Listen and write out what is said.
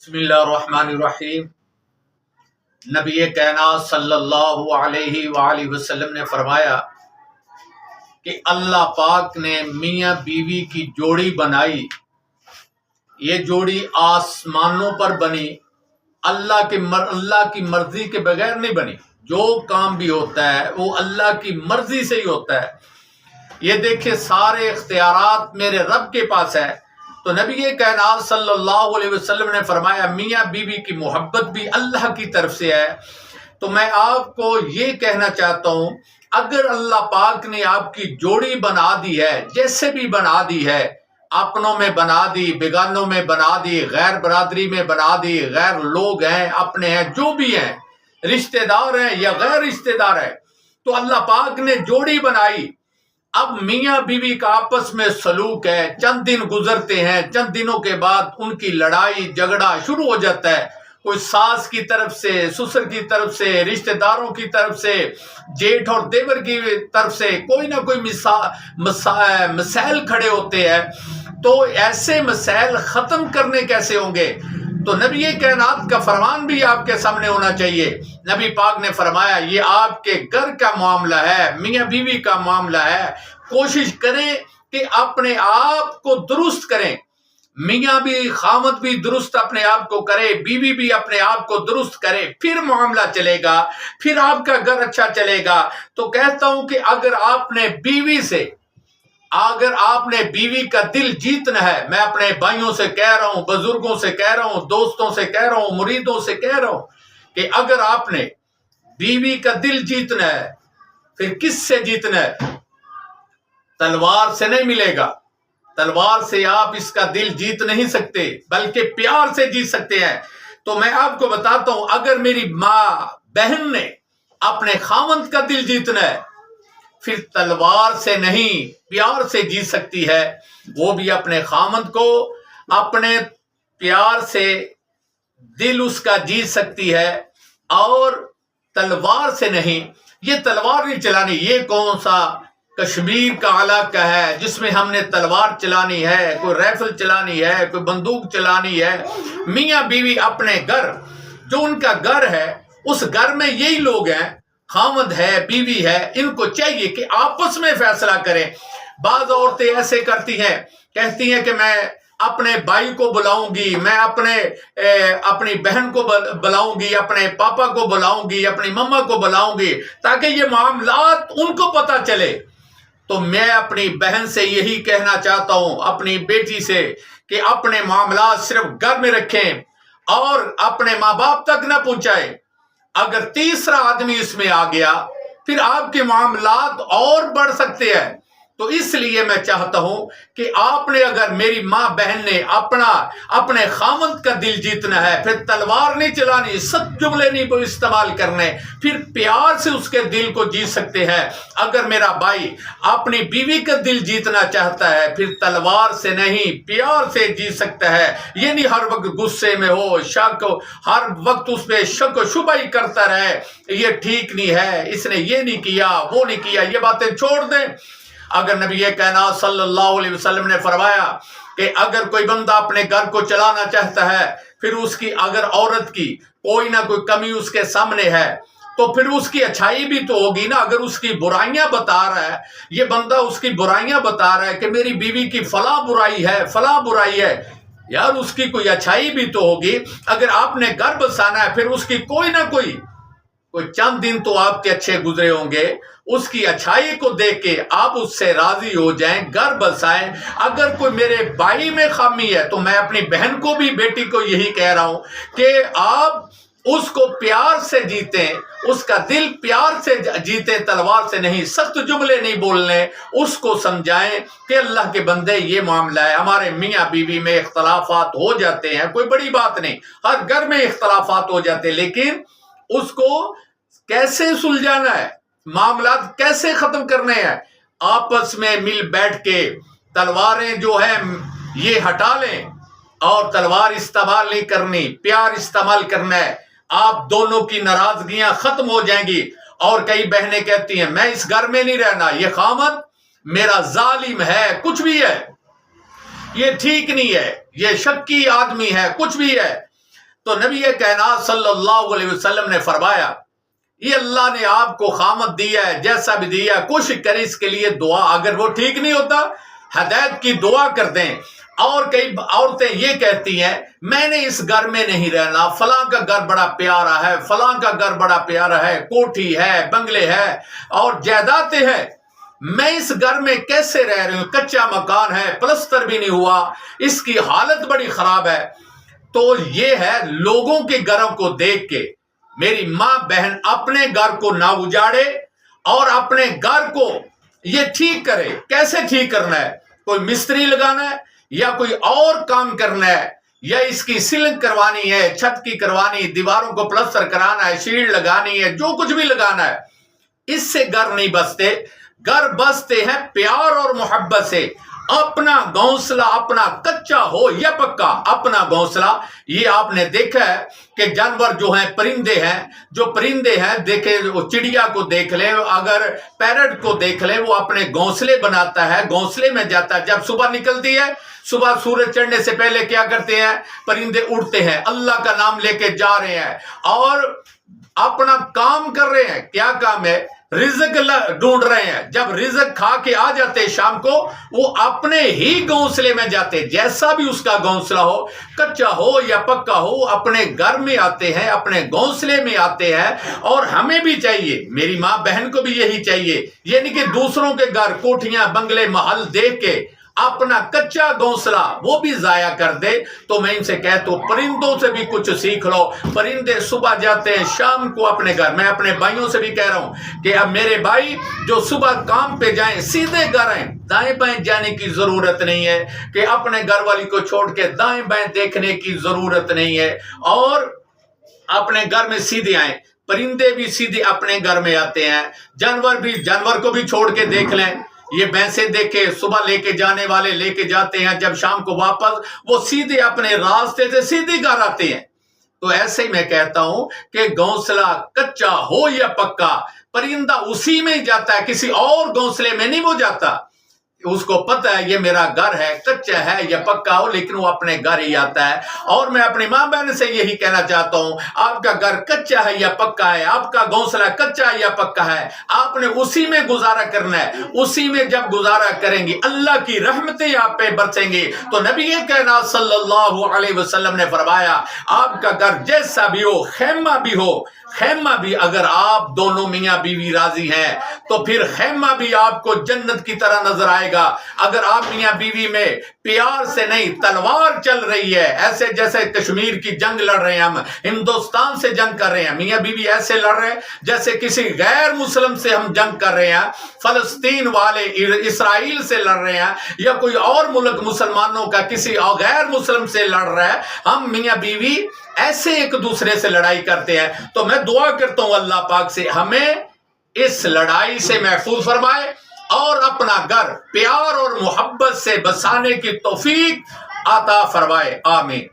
بسم اللہ الرحمن الرحیم۔ نبی کائنات صلی اللہ علیہ وآلہ وسلم نے فرمایا کہ اللہ پاک نے میاں بیوی کی جوڑی بنائی، یہ جوڑی آسمانوں پر بنی، اللہ کی مرضی کے بغیر نہیں بنی۔ جو کام بھی ہوتا ہے وہ اللہ کی مرضی سے ہی ہوتا ہے۔ یہ دیکھیں سارے اختیارات میرے رب کے پاس ہے۔ تو نبی کائنات صلی اللہ علیہ وسلم نے فرمایا میاں بیوی کی محبت بھی اللہ کی طرف سے ہے۔ تو میں آپ کو یہ کہنا چاہتا ہوں، اگر اللہ پاک نے آپ کی جوڑی بنا دی ہے، جیسے بھی بنا دی ہے، اپنوں میں بنا دی، بیگانوں میں بنا دی، غیر برادری میں بنا دی، غیر لوگ ہیں، اپنے ہیں، جو بھی ہیں، رشتہ دار ہیں یا غیر رشتہ دار ہیں، تو اللہ پاک نے جوڑی بنائی۔ اب میاں بیوی کا آپس میں سلوک ہے، چند دن گزرتے ہیں، چند دنوں کے بعد ان کی لڑائی جھگڑا شروع ہو جاتا ہے، کوئی ساس کی طرف سے، سسر کی طرف سے، رشتہ داروں کی طرف سے، جیٹھ اور دیور کی طرف سے کوئی نہ کوئی مسائل کھڑے ہوتے ہیں۔ تو ایسے مسائل ختم کرنے کیسے ہوں گے؟ تو نبی کائنات کا فرمان بھی آپ کے سامنے ہونا چاہیے۔ نبی پاک نے فرمایا یہ آپ کے گھر کا معاملہ ہے، میاں بیوی کا معاملہ ہے، کوشش کریں کہ اپنے آپ کو درست کریں۔ میاں بھی خامد بھی درست اپنے آپ کو کرے، بیوی بھی اپنے آپ کو درست کرے، پھر معاملہ چلے گا، پھر آپ کا گھر اچھا چلے گا۔ تو کہتا ہوں کہ اگر آپ نے بیوی کا دل جیتنا ہے، میں اپنے بھائیوں سے کہہ رہا ہوں، بزرگوں سے کہہ رہا ہوں، دوستوں سے کہہ رہا ہوں، مریدوں سے کہہ رہا ہوں کہ اگر آپ نے بیوی کا دل جیتنا ہے، پھر کس سے جیتنا ہے؟ تلوار سے نہیں ملے گا، تلوار سے آپ اس کا دل جیت نہیں سکتے، بلکہ پیار سے جیت سکتے ہیں۔ تو میں آپ کو بتاتا ہوں، اگر میری ماں بہن نے اپنے خاوند کا دل جیتنا ہے، پھر تلوار سے نہیں پیار سے جیت سکتی ہے۔ وہ بھی اپنے خاوند کو اپنے پیار سے دل اس کا جیت سکتی ہے، اور تلوار سے نہیں۔ یہ تلوار نہیں چلانی، یہ کون سا کشمیر کا علاقہ ہے جس میں ہم نے تلوار چلانی ہے، کوئی رائفل چلانی ہے، کوئی بندوق چلانی ہے؟ میاں بیوی اپنے گھر، جو ان کا گھر ہے، اس گھر میں یہی لوگ ہیں، خاوند ہے، بیوی ہے، ان کو چاہیے کہ آپس میں فیصلہ کریں۔ بعض عورتیں ایسے کرتی ہیں، کہتی ہیں کہ میں اپنے بھائی کو بلاؤں گی، میں اپنی بہن کو بلاؤں گی، اپنے پاپا کو بلاؤں گی، اپنی مما کو بلاؤں گی، تاکہ یہ معاملات ان کو پتہ چلے۔ تو میں اپنی بہن سے یہی کہنا چاہتا ہوں، اپنی بیٹی سے، کہ اپنے معاملات صرف گھر میں رکھیں اور اپنے ماں باپ تک نہ پہنچائیں۔ اگر تیسرا آدمی اس میں آ گیا، پھر آپ کے معاملات اور بڑھ سکتے ہیں۔ تو اس لیے میں چاہتا ہوں کہ آپ نے، اگر میری ماں بہن نے اپنے خاوند کا دل جیتنا ہے، پھر تلوار نہیں چلانی، سخت جملے نہیں استعمال کرنے، پھر پیار سے اس کے دل کو جیت سکتے ہیں۔ اگر میرا بھائی اپنی بیوی کا دل جیتنا چاہتا ہے، پھر تلوار سے نہیں پیار سے جیت سکتا ہے۔ یہ نہیں ہر وقت غصے میں ہو، ہر وقت اس پہ شک و شبہ ہی کرتا رہے، یہ ٹھیک نہیں ہے، اس نے یہ نہیں کیا، وہ نہیں کیا، یہ باتیں چھوڑ دیں۔ اگر نبی کائنات صلی اللہ علیہ وسلم نے فرمایا کہ اگر کوئی بندہ اپنے گھر کو چلانا چاہتا ہے، پھر اس کی اگر عورت کی کوئی نہ کوئی کمی اس کے سامنے ہے، تو پھر اس کی اچھائی بھی تو ہوگی نا۔ اگر اس کی برائیاں بتا رہا ہے، یہ بندہ اس کی برائیاں بتا رہا ہے کہ میری بیوی کی فلاں برائی ہے، فلاں برائی ہے، یار اس کی کوئی اچھائی بھی تو ہوگی۔ اگر آپ نے گھر بسانا ہے، پھر اس کی کوئی نہ کوئی چند دن تو آپ کے اچھے گزرے ہوں گے، اس کی اچھائی کو دیکھ کے آپ اس سے راضی ہو جائیں، گھر بسائیں۔ اگر کوئی میرے بھائی میں خامی ہے، تو میں اپنی بہن کو بھی، بیٹی کو یہی کہہ رہا ہوں کہ آپ اس کو پیار سے جیتیں، اس کا دل پیار سے جیتیں، تلوار سے نہیں، سخت جملے نہیں بولنے، اس کو سمجھائیں کہ اللہ کے بندے یہ معاملہ ہے، ہمارے میاں بیوی میں اختلافات ہو جاتے ہیں، کوئی بڑی بات نہیں، ہر گھر میں اختلافات ہو جاتے ہیں، لیکن اس کو کیسے سلجھانا ہے، معاملات کیسے ختم کرنے ہیں؟ آپس میں مل بیٹھ کے تلواریں جو ہیں یہ ہٹا لیں، اور تلوار استعمال نہیں کرنی، پیار استعمال کرنا ہے۔ آپ دونوں کی ناراضگیاں ختم ہو جائیں گی۔ اور کئی بہنیں کہتی ہیں میں اس گھر میں نہیں رہنا، یہ خاوند میرا ظالم ہے، کچھ بھی ہے، یہ ٹھیک نہیں ہے، یہ شکی آدمی ہے، کچھ بھی ہے۔ تو نبی کائنات صلی اللہ علیہ وسلم نے فرمایا یہ اللہ نے آپ کو خامت دیا ہے، جیسا بھی دیا ہے، کوشش کریں اس کے لیے دعا، اگر وہ ٹھیک نہیں ہوتا ہدایت کی دعا کر دیں۔ اور کئی عورتیں یہ کہتی ہیں میں نے اس گھر میں نہیں رہنا، فلاں کا گھر بڑا پیارا ہے، فلاں کا گھر بڑا پیارا ہے، کوٹھی ہے، بنگلے ہے اور جائیدادیں ہیں، میں اس گھر میں کیسے رہ رہی ہوں، کچا مکان ہے، پلستر بھی نہیں ہوا، اس کی حالت بڑی خراب ہے۔ تو یہ ہے لوگوں کے گھروں کو دیکھ کے میری ماں بہن اپنے گھر کو نہ اجاڑے اور اپنے گھر کو یہ ٹھیک کرے۔ کیسے ٹھیک کرنا ہے؟ کوئی مستری لگانا ہے یا کوئی اور کام کرنا ہے یا اس کی سیلنگ کروانی ہے، چھت کی کروانی، دیواروں کو پلستر کرانا ہے، شیٹ لگانی ہے، جو کچھ بھی لگانا ہے، اس سے گھر نہیں بستے۔ گھر بستے ہیں پیار اور محبت سے۔ اپنا گھونسلہ اپنا کچا ہو یا پکا، اپنا گھونسلہ۔ یہ آپ نے دیکھا ہے کہ جانور جو ہیں، پرندے ہیں، جو پرندے ہیں، دیکھے وہ چڑیا کو دیکھ لیں، اگر پیرٹ کو دیکھ لیں، وہ اپنے گھونسلے بناتا ہے، گھونسلے میں جاتا ہے۔ جب صبح نکلتی ہے، صبح سورج چڑھنے سے پہلے کیا کرتے ہیں؟ پرندے اڑتے ہیں، اللہ کا نام لے کے جا رہے ہیں اور اپنا کام کر رہے ہیں۔ کیا کام ہے؟ رزق ڈھونڈ رہے ہیں۔ جب رزق کھا کے آ جاتے شام کو، وہ اپنے ہی گھونسلے میں جاتے، جیسا بھی اس کا گھونسلہ ہو، کچا ہو یا پکا ہو، اپنے گھر میں آتے ہیں، اپنے گھونسلے میں آتے ہیں۔ اور ہمیں بھی چاہیے، میری ماں بہن کو بھی یہی چاہیے، یعنی کہ دوسروں کے گھر، کوٹھیاں، بنگلے، محل دیکھ کے اپنا کچا گھونسلہ وہ بھی ضائع کر دے۔ تو میں ان سے کہتا ہوں پرندوں سے بھی کچھ سیکھ لو۔ پرندے صبح جاتے ہیں، شام کو اپنے گھر۔ میں اپنے بھائیوں سے بھی کہہ رہا ہوں کہ اب میرے بھائی جو صبح کام پہ جائیں، سیدھے گھر آئیں، دائیں بائیں جانے کی ضرورت نہیں ہے، کہ اپنے گھر والی کو چھوڑ کے دائیں بائیں دیکھنے کی ضرورت نہیں ہے، اور اپنے گھر میں سیدھے آئیں۔ پرندے بھی سیدھے اپنے گھر میں آتے ہیں، جانور کو بھی چھوڑ کے دیکھ لیں۔ یہ بھینسیں دیکھے، صبح لے کے جانے والے لے کے جاتے ہیں، جب شام کو واپس وہ سیدھے اپنے راستے سے سیدھے گھر آتے ہیں۔ تو ایسے ہی میں کہتا ہوں کہ گھونسلہ کچا ہو یا پکا، پرندہ اسی میں ہی جاتا ہے، کسی اور گھونسلے میں نہیں وہ جاتا۔ اس کو پتہ ہے یہ میرا گھر ہے، کچا ہے یا پکا ہو، لیکن وہ اپنے گھر ہی آتا ہے۔ اور میں اپنی ماں بہن سے یہی کہنا چاہتا ہوں، آپ کا گھر کچا ہے یا پکا ہے، آپ کا گھونسلہ کچا ہے یا پکا ہے، آپ نے اسی میں گزارا کرنا ہے۔ اسی میں جب گزارا کریں گے، اللہ کی رحمتیں آپ پہ برسیں گی۔ تو نبی کائنات صلی اللہ علیہ وسلم نے فرمایا آپ کا گھر جیسا بھی ہو، خیمہ بھی ہو، خیمہ بھی اگر آپ دونوں میاں بیوی راضی ہیں تو پھر خیمہ بھی آپ کو جنت کی طرح نظر آئے گا۔ اگر آپ میاں بیوی میں پیار سے نہیں، تلوار چل رہی ہے، ایسے جیسے کشمیر کی جنگ لڑ رہے ہیں، ہم ہندوستان سے جنگ کر رہے ہیں، میاں بیوی ایسے لڑ رہے ہیں جیسے کسی غیر مسلم سے ہم جنگ کر رہے ہیں، فلسطین والے اسرائیل سے لڑ رہے ہیں، یا کوئی اور ملک مسلمانوں کا کسی غیر مسلم سے لڑ رہا ہے، ہم میاں بیوی ایسے ایک دوسرے سے لڑائی کرتے ہیں۔ تو میں دعا کرتا ہوں اللہ پاک سے ہمیں اس لڑائی سے محفوظ فرمائے اور اپنا گھر پیار اور محبت سے بسانے کی توفیق عطا فرمائے، آمین۔